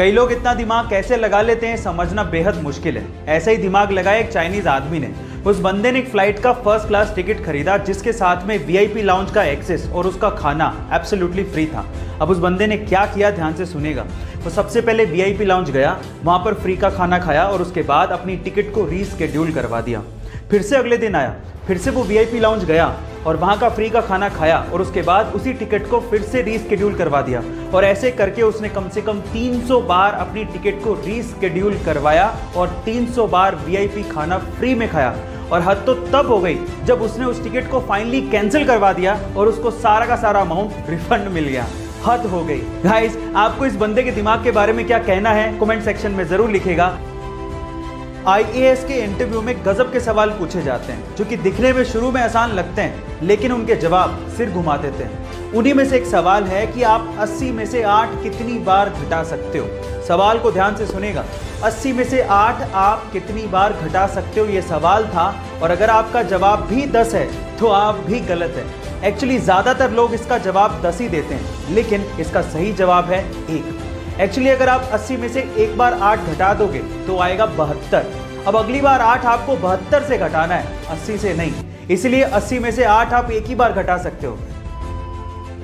कई लोग इतना दिमाग कैसे लगा लेते हैं समझना बेहद मुश्किल है। ऐसा ही दिमाग लगाया एक चाइनीज आदमी ने। उस बंदे ने एक फ्लाइट का फर्स्ट क्लास टिकट खरीदा जिसके साथ में वीआईपी लाउंज का एक्सेस और उसका खाना एब्सोल्युटली फ्री था। अब उस बंदे ने क्या किया ध्यान से सुनेगा। वो सबसे पहले वीआईपी लाउंज गया, वहां पर फ्री का खाना खाया और उसके बाद अपनी टिकट को रीस्केड्यूल करवा दिया। फिर से अगले दिन आया, फिर से वो वीआईपी लाउंज गया और वहां का फ्री का खाना खाया और उसके बाद उसी टिकट को फिर से रीस्केड्यूल करवा दिया। और ऐसे करके उसने कम से कम 300 बार अपनी टिकट को रीस्केड्यूल करवाया और 300 बार वीआईपी खाना फ्री में खाया। और हद तो तब हो गई जब उसने उस टिकट को फाइनली कैंसिल करवा दिया और उसको सारा का सारा अमाउंट रिफंड मिल गया। हद हो गई। गाइस, आपको इस बंदे के दिमाग के बारे में क्या कहना है कमेंट सेक्शन में जरूर लिखेगा। आईएएस के इंटरव्यू में गजब के सवाल पूछे जाते हैं जो कि दिखने में शुरू में आसान लगते हैं लेकिन उनके जवाब सिर घुमा देते हैं। उन्हीं में से एक सवाल है कि आप 80 में से 8 कितनी बार घटा सकते हो। सवाल को ध्यान से सुनेगा। 80 में से 8 आप कितनी बार घटा सकते हो, ये सवाल था। और अगर आपका जवाब भी 10 है तो आप भी गलत है। एक्चुअली ज्यादातर लोग इसका जवाब 10 ही देते हैं लेकिन इसका सही जवाब है 1। एक्चुअली अगर आप 80 में से एक बार 8 घटा दोगे तो आएगा 72। अब अगली बार 8 आपको 72 से घटाना है, 80 से नहीं। इसलिए 80 में से 8 आप एक ही बार घटा सकते हो।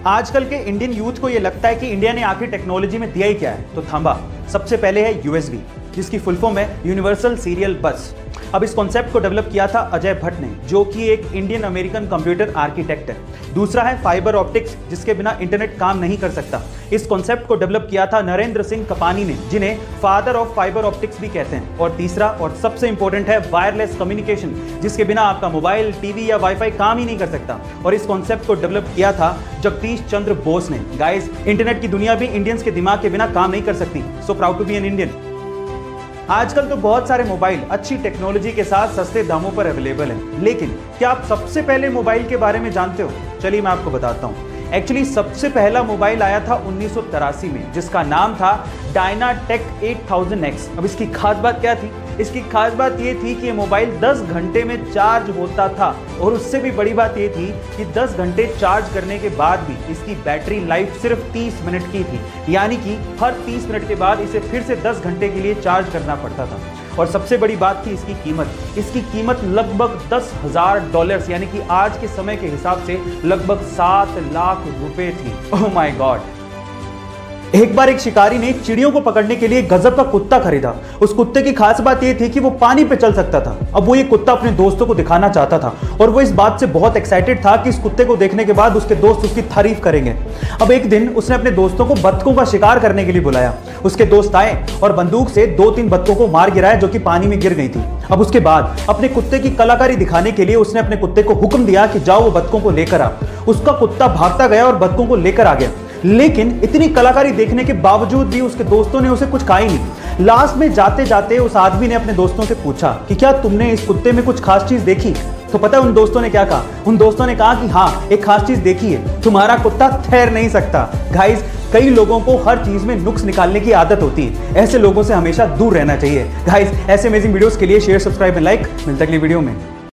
आजकल के इंडियन यूथ को यह लगता है कि इंडिया ने आखिर टेक्नोलॉजी में दिया ही क्या है, तो थांबा। सबसे पहले है यूएसबी जिसकी फुल फॉर्म है यूनिवर्सल सीरियल बस। अब इस कॉन्सेप्ट को डेवलप किया था अजय भट्ट ने जो कि एक इंडियन अमेरिकन कंप्यूटर आर्किटेक्ट है। दूसरा है फाइबर ऑप्टिक्स जिसके बिना इंटरनेट काम नहीं कर सकता। इस कॉन्सेप्ट को डेवलप किया था नरेंद्र सिंह कपानी ने जिन्हें फादर ऑफ फाइबर ऑप्टिक्स भी कहते हैं। और तीसरा और सबसे इंपॉर्टेंट है वायरलेस कम्युनिकेशन जिसके बिना आपका मोबाइल, टीवी या वाईफाई काम ही नहीं कर सकता। और इस कॉन्सेप्ट को डेवलप किया था जगदीश चंद्र बोस ने। गाइस, इंटरनेट की दुनिया भी इंडियंस के दिमाग के बिना काम नहीं कर सकती। So proud to be an Indian. आजकल तो बहुत सारे मोबाइल अच्छी टेक्नोलॉजी के साथ सस्ते दामों पर अवेलेबल हैं, लेकिन क्या आप सबसे पहले मोबाइल के बारे में जानते हो? चलिए मैं आपको बताता हूँ। एक्चुअली सबसे पहला मोबाइल आया था 1983 में जिसका नाम था डायनाटेक 8000X। अब इसकी खास बात क्या थी? इसकी खास बात ये थी कि ये मोबाइल 10 घंटे में चार्ज होता था। और उससे भी बड़ी बात ये थी कि 10 घंटे चार्ज करने के बाद भी इसकी बैटरी लाइफ सिर्फ 30 मिनट की थी, यानी कि हर 30 मिनट के बाद इसे फिर से 10 घंटे के लिए चार्ज करना पड़ता था। और सबसे बड़ी बात थी इसकी कीमत। इसकी कीमत लगभग $10,000 यानी कि आज के समय के हिसाब से लगभग 7 लाख रुपए थी। Oh my God. एक बार एक शिकारी ने चिड़ियों को पकड़ने के लिए गजब का कुत्ता खरीदा। उस कुत्ते की खास बात यह थी कि वो पानी पे चल सकता था। अब वो ये कुत्ता अपने दोस्तों को दिखाना चाहता था और वो इस बात से बहुत एक्साइटेड था कि इस कुत्ते को देखने के बाद उसके दोस्त उसकी तारीफ करेंगे। अब एक दिन उसने अपने दोस्तों को बत्तखों का शिकार करने के लिए बुलाया। उसके दोस्त आए और बंदूक से 2-3 बत्तखों को मार गिराया जो कि पानी में गिर गई थी। अब उसके बाद अपने कुत्ते की कलाकारी दिखाने के लिए उसने अपने कुत्ते को हुक्म दिया कि जाओ वो बत्तखों को लेकर आ। उसका कुत्ता भागता गया और बत्तखों को लेकर आ गया, लेकिन इतनी कलाकारी देखने के बावजूद भी उसके दोस्तों ने उसे कुछ कहा ही नहीं। लास्ट में जाते जाते उस आदमी ने अपने दोस्तों से पूछा कि क्या तुमने इस कुत्ते में कुछ खास चीज देखी? तो पता है उन दोस्तों ने क्या कहा? उन दोस्तों ने कहा कि हाँ, एक खास चीज देखी है, तुम्हारा कुत्ता तैर नहीं सकता। गाइस, कई लोगों को हर चीज में नुक्स निकालने की आदत होती है। ऐसे लोगों से हमेशा दूर रहना चाहिए। गाइस, ऐसे अमेजिंग वीडियोस के लिए शेयर, सब्सक्राइब एंड लाइक। मिलते हैं अगली वीडियो में।